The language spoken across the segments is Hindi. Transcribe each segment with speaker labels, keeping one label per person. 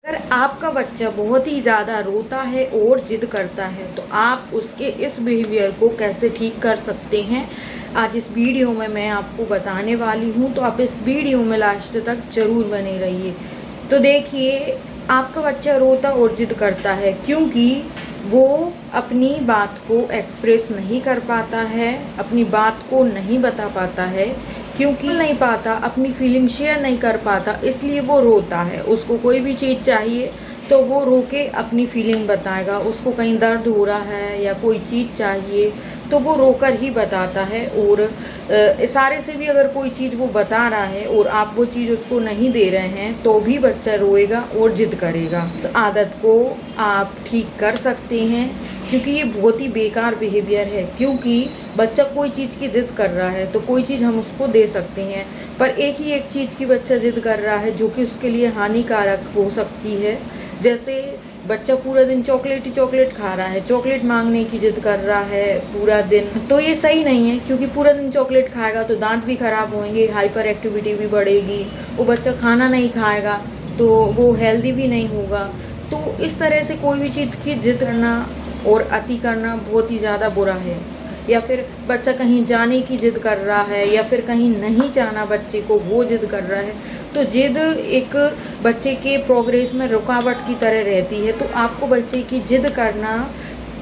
Speaker 1: अगर आपका बच्चा बहुत ही ज़्यादा रोता है और ज़िद करता है तो आप उसके इस बिहेवियर को कैसे ठीक कर सकते हैं, आज इस वीडियो में मैं आपको बताने वाली हूँ। तो आप इस वीडियो में लास्ट तक ज़रूर बने रहिए। तो देखिए, आपका बच्चा रोता और ज़िद करता है क्योंकि वो अपनी बात को एक्सप्रेस नहीं कर पाता है, अपनी बात को नहीं बता पाता है, क्योंकि नहीं पाता, अपनी फीलिंग शेयर नहीं कर पाता, इसलिए वो रोता है। उसको कोई भी चीज़ चाहिए तो वो रो के अपनी फीलिंग बताएगा। उसको कहीं दर्द हो रहा है या कोई चीज़ चाहिए तो वो रोकर ही बताता है। और इशारे से भी अगर कोई चीज़ वो बता रहा है और आप वो चीज़ उसको नहीं दे रहे हैं तो भी बच्चा रोएगा और ज़िद करेगा। इस आदत को आप ठीक कर सकते हैं क्योंकि ये बहुत ही बेकार बिहेवियर है। क्योंकि बच्चा कोई चीज़ की ज़िद कर रहा है तो कोई चीज़ हम उसको दे सकते हैं, पर एक चीज़ की बच्चा ज़िद कर रहा है जो कि उसके लिए हानिकारक हो सकती है। जैसे बच्चा पूरा दिन चॉकलेट ही चॉकलेट खा रहा है, चॉकलेट मांगने की ज़िद कर रहा है पूरा दिन, तो ये सही नहीं है। क्योंकि पूरा दिन चॉकलेट खाएगा तो दांत भी खराब होंगे, हाइपर एक्टिविटी भी बढ़ेगी, वो बच्चा खाना नहीं खाएगा तो वो हेल्दी भी नहीं होगा। तो इस तरह से कोई भी चीज़ की ज़िद करना और अति करना बहुत ही ज़्यादा बुरा है। या फिर बच्चा कहीं जाने की ज़िद कर रहा है या फिर कहीं नहीं जाना बच्चे को, वो ज़िद कर रहा है, तो ज़िद एक बच्चे के प्रोग्रेस में रुकावट की तरह रहती है। तो आपको बच्चे की ज़िद करना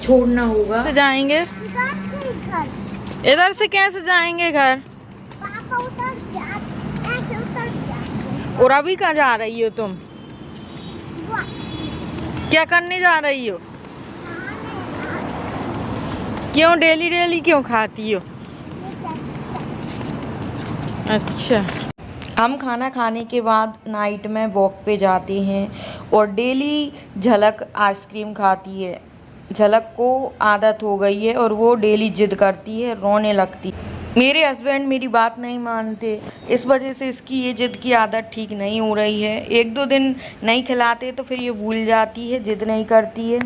Speaker 1: छोड़ना होगा। से जाएंगे इधर से, कैसे जाएंगे घर? और अभी कहाँ जा रही हो तुम? क्या करने जा रही हो? क्यों डेली डेली क्यों खाती हो? अच्छा, हम खाना खाने के बाद नाइट में वॉक पे जाते हैं और डेली झलक आइसक्रीम खाती है। झलक को आदत हो गई है और वो डेली जिद करती है, रोने लगती। मेरे हस्बैंड मेरी बात नहीं मानते, इस वजह से इसकी ये जिद की आदत ठीक नहीं हो रही है। एक दो दिन नहीं खिलाते तो फिर ये भूल जाती है, जिद नहीं करती है।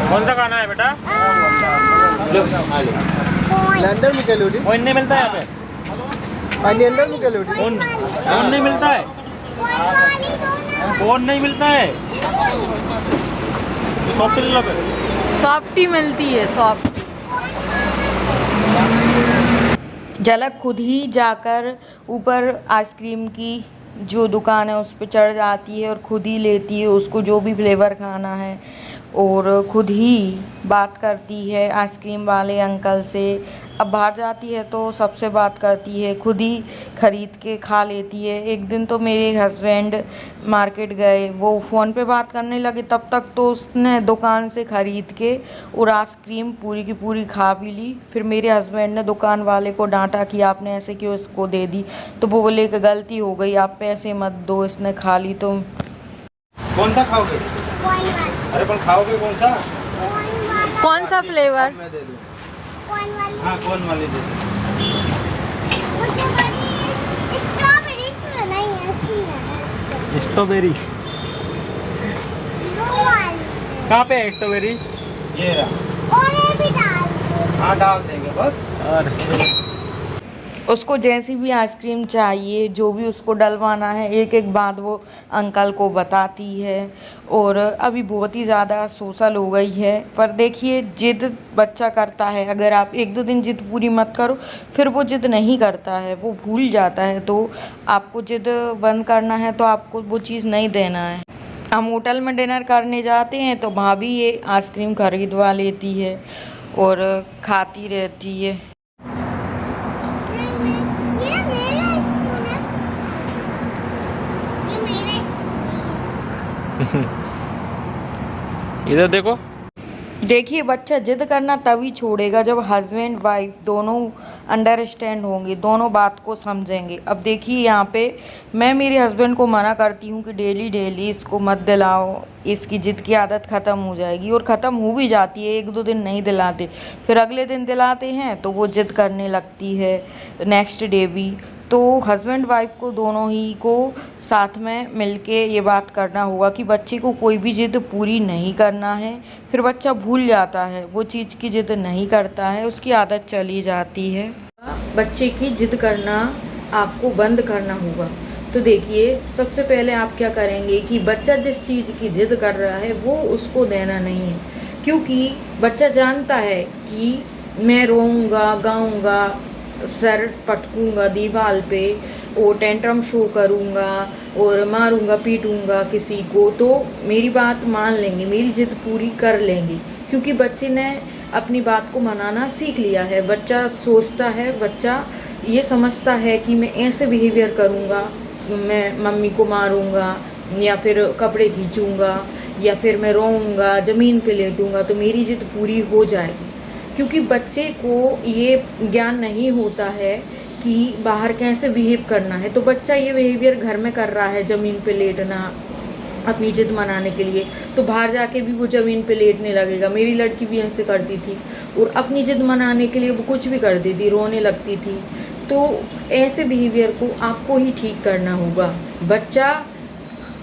Speaker 2: कौन सा खाना है बेटा?
Speaker 3: लंदन में कैलोरी
Speaker 2: कौन नहीं मिलता है यहाँ पे?
Speaker 3: लंदन में कैलोरी
Speaker 2: कौन नहीं मिलता है? कौन नहीं मिलता है?
Speaker 1: सॉफ्टी मिलती है, सॉफ्ट। झलक खुद ही जाकर ऊपर आइसक्रीम की जो दुकान है उस पर चढ़ जाती है और खुद ही लेती है उसको जो भी फ्लेवर खाना है, और खुद ही बात करती है आइसक्रीम वाले अंकल से। अब बाहर जाती है तो सबसे बात करती है, खुद ही ख़रीद के खा लेती है। एक दिन तो मेरे हस्बैंड मार्केट गए, वो फ़ोन पे बात करने लगे, तब तक तो उसने दुकान से ख़रीद के और आइसक्रीम पूरी की पूरी खा भी ली। फिर मेरे हस्बैंड ने दुकान वाले को डांटा कि आपने ऐसे क्यों इसको दे दी, तो वो बोले कि गलती हो गई, आप पैसे मत दो, इसने खा ली। तो
Speaker 3: कौन सा खाओगे? अरे पर खाओगे कौन सा?
Speaker 1: कौन सा फ्लेवर?
Speaker 3: मैं दे दूं। हाँ, कौन वाली दे दूं?
Speaker 2: स्ट्रॉबेरी कहाँ पे है स्ट्रॉबेरी?
Speaker 3: ये रहा। हाँ, डाल देंगे बस।
Speaker 2: अरे
Speaker 1: उसको जैसी भी आइसक्रीम चाहिए, जो भी उसको डलवाना है, एक एक बात वो अंकल को बताती है। और अभी बहुत ही ज़्यादा सोशल हो गई है। पर देखिए, जिद बच्चा करता है, अगर आप एक दो दिन जिद पूरी मत करो फिर वो जिद नहीं करता है, वो भूल जाता है। तो आपको जिद बंद करना है तो आपको वो चीज़ नहीं देना है। हम होटल में डिनर करने जाते हैं तो वहाँ भी ये आइसक्रीम खरीदवा लेती है और खाती रहती है।
Speaker 2: इधर देखो।
Speaker 1: देखिए, बच्चा जिद करना तभी छोड़ेगा जब हस्बैंड वाइफ दोनों अंडरस्टैंड होंगे, दोनों बात को समझेंगे। अब देखिए, यहाँ पे मैं मेरे हस्बैंड को मना करती हूँ कि डेली डेली इसको मत दिलाओ, इसकी जिद की आदत ख़त्म हो जाएगी, और ख़त्म हो भी जाती है। एक दो दिन नहीं दिलाते, फिर अगले दिन दिलाते हैं तो वो जिद करने लगती है, नेक्स्ट डे भी। तो हस्बैंड वाइफ को दोनों ही को साथ में मिलके ये बात करना होगा कि बच्चे को कोई भी ज़िद पूरी नहीं करना है। फिर बच्चा भूल जाता है, वो चीज़ की ज़िद नहीं करता है, उसकी आदत चली जाती है। बच्चे की ज़िद करना आपको बंद करना होगा। तो देखिए, सबसे पहले आप क्या करेंगे कि बच्चा जिस चीज़ की ज़िद कर रहा है वो उसको देना नहीं है, क्योंकि बच्चा जानता है कि मैं रोऊँगा, गाऊँगा, सर पटकूँगा दीवार पे और टेंट्रम शो करूँगा और मारूँगा पीटूँगा किसी को, तो मेरी बात मान लेंगे, मेरी ज़िद पूरी कर लेंगे, क्योंकि बच्चे ने अपनी बात को मनाना सीख लिया है। बच्चा सोचता है, बच्चा ये समझता है कि मैं ऐसे बिहेवियर करूँगा, मैं मम्मी को मारूँगा या फिर कपड़े खींचूँगा या फिर मैं रोऊँगा, ज़मीन पे लेटूँगा, तो मेरी ज़िद पूरी हो जाएगी। क्योंकि बच्चे को ये ज्ञान नहीं होता है कि बाहर कैसे बिहेव करना है, तो बच्चा ये बिहेवियर घर में कर रहा है, ज़मीन पे लेटना अपनी ज़िद मनाने के लिए, तो बाहर जाके भी वो ज़मीन पे लेटने लगेगा। मेरी लड़की भी ऐसे करती थी और अपनी ज़िद मनाने के लिए वो कुछ भी करती थी, रोने लगती थी। तो ऐसे बिहेवियर को आपको ही ठीक करना होगा। बच्चा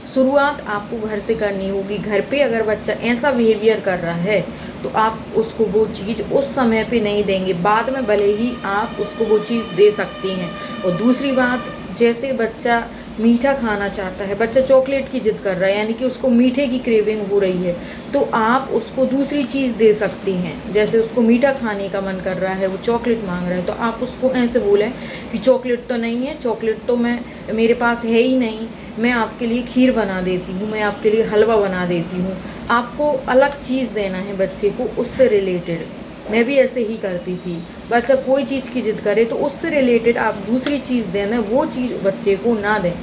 Speaker 1: शुरुआत आपको घर से करनी होगी। घर पे अगर बच्चा ऐसा बिहेवियर कर रहा है तो आप उसको वो चीज़ उस समय पे नहीं देंगे, बाद में भले ही आप उसको वो चीज़ दे सकती हैं। और दूसरी बात, जैसे बच्चा मीठा खाना चाहता है, बच्चा चॉकलेट की ज़िद कर रहा है, यानी कि उसको मीठे की क्रेविंग हो रही है, तो आप उसको दूसरी चीज़ दे सकती हैं। जैसे उसको मीठा खाने का मन कर रहा है, वो चॉकलेट मांग रहा है, तो आप उसको ऐसे बोलें कि चॉकलेट तो नहीं है, चॉकलेट तो मेरे पास है ही नहीं, मैं आपके लिए खीर बना देती हूँ, मैं आपके लिए हलवा बना देती हूँ। आपको अलग चीज़ देना है बच्चे को उससे रिलेटेड। मैं भी ऐसे ही करती थी। बच्चा कोई चीज़ की ज़िद करे तो उससे रिलेटेड आप दूसरी चीज़ देना, वो चीज़ बच्चे को ना दें,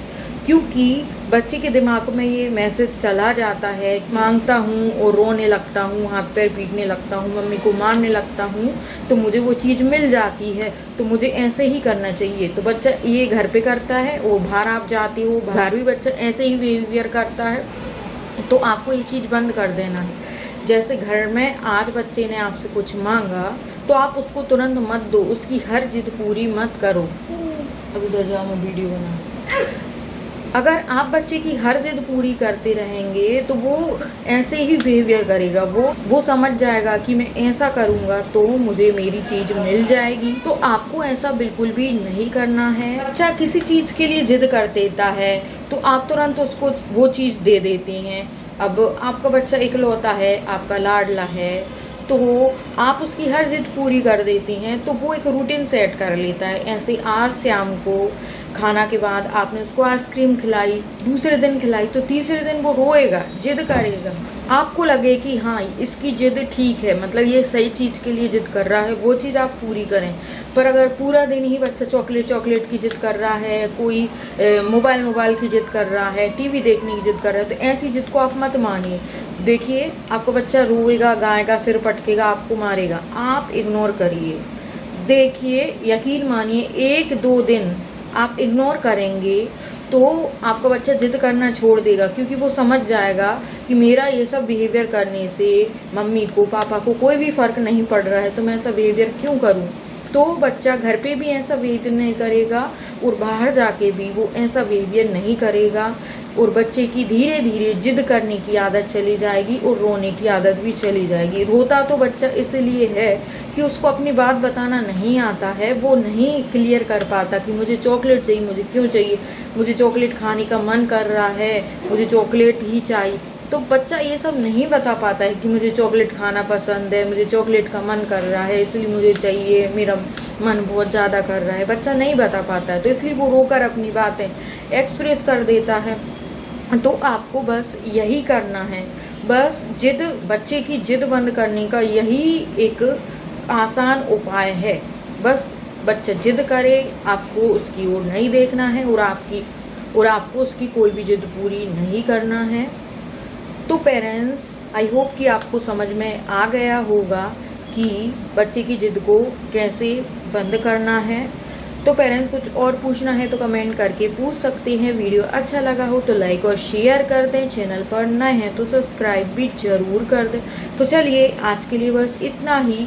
Speaker 1: क्योंकि बच्चे के दिमाग में ये मैसेज चला जाता है, मांगता हूँ और रोने लगता हूँ, हाथ पैर पीटने लगता हूँ, मम्मी को मारने लगता हूँ, तो मुझे वो चीज़ मिल जाती है, तो मुझे ऐसे ही करना चाहिए। तो बच्चा ये घर पे करता है और बाहर आप जाते हो, बाहर भी बच्चा ऐसे ही बिहेवियर करता है, तो आपको ये चीज़ बंद कर देना है। जैसे घर में आज बच्चे ने आपसे कुछ मांगा तो आप उसको तुरंत मत दो, उसकी हर जिद पूरी मत करो। अब उधर जाओ, मैं वीडियो बना। अगर आप बच्चे की हर जिद पूरी करते रहेंगे तो वो ऐसे ही बिहेवियर करेगा, वो समझ जाएगा कि मैं ऐसा करूँगा तो मुझे मेरी चीज़ मिल जाएगी। तो आपको ऐसा बिल्कुल भी नहीं करना है। बच्चा किसी चीज़ के लिए जिद कर देता है तो आप तुरंत उसको वो चीज़ दे देते हैं। अब आपका बच्चा इकलौता है, आपका लाडला है, तो आप उसकी हर जिद पूरी कर देती हैं, तो वो एक रूटीन सेट कर लेता है। ऐसे आज शाम को खाना के बाद आपने उसको आइसक्रीम खिलाई, दूसरे दिन खिलाई, तो तीसरे दिन वो रोएगा, जिद करेगा। आपको लगे कि हाँ इसकी जिद ठीक है, मतलब ये सही चीज़ के लिए जिद कर रहा है, वो चीज़ आप पूरी करें। पर अगर पूरा दिन ही बच्चा चॉकलेट की जिद कर रहा है, कोई मोबाइल की जिद कर रहा है, टीवी देखने की जिद कर रहा है, तो ऐसी जिद को आप मत मानिए। देखिए, आपका बच्चा रोएगा, गाएगा, सिर पटकेगा, आपको मारेगा, आप इग्नोर करिए। देखिए, यकीन मानिए 1-2 दिन आप इग्नोर करेंगे तो आपका बच्चा जिद करना छोड़ देगा, क्योंकि वो समझ जाएगा कि मेरा ये सब बिहेवियर करने से मम्मी को, पापा को कोई भी फ़र्क नहीं पड़ रहा है, तो मैं ऐसा बिहेवियर क्यों करूं। तो बच्चा घर पे भी ऐसा बिहेवियर नहीं करेगा और बाहर जाके भी वो ऐसा बिहेवियर नहीं करेगा, और बच्चे की धीरे धीरे जिद करने की आदत चली जाएगी और रोने की आदत भी चली जाएगी। रोता तो बच्चा इसलिए है कि उसको अपनी बात बताना नहीं आता है, वो नहीं क्लियर कर पाता कि मुझे चॉकलेट चाहिए, मुझे क्यों चाहिए, मुझे चॉकलेट खाने का मन कर रहा है, मुझे चॉकलेट ही चाहिए। तो बच्चा ये सब नहीं बता पाता है कि मुझे चॉकलेट खाना पसंद है, मुझे चॉकलेट का मन कर रहा है, इसलिए मुझे चाहिए, मेरा मन बहुत ज़्यादा कर रहा है। बच्चा नहीं बता पाता है, तो इसलिए वो रोकर अपनी बातें एक्सप्रेस कर देता है। तो आपको बस यही करना है, बस बच्चे की जिद बंद करने का यही एक आसान उपाय है। बस बच्चा जिद करे, आपको उसकी ओर नहीं देखना है और आपको उसकी कोई भी जिद पूरी नहीं करना है। तो पेरेंट्स, आई होप कि आपको समझ में आ गया होगा कि बच्चे की जिद को कैसे बंद करना है। तो पेरेंट्स, कुछ और पूछना है तो कमेंट करके पूछ सकते हैं। वीडियो अच्छा लगा हो तो लाइक और शेयर कर दें, चैनल पर नए हैं तो सब्सक्राइब भी ज़रूर कर दें। तो चलिए, आज के लिए बस इतना ही।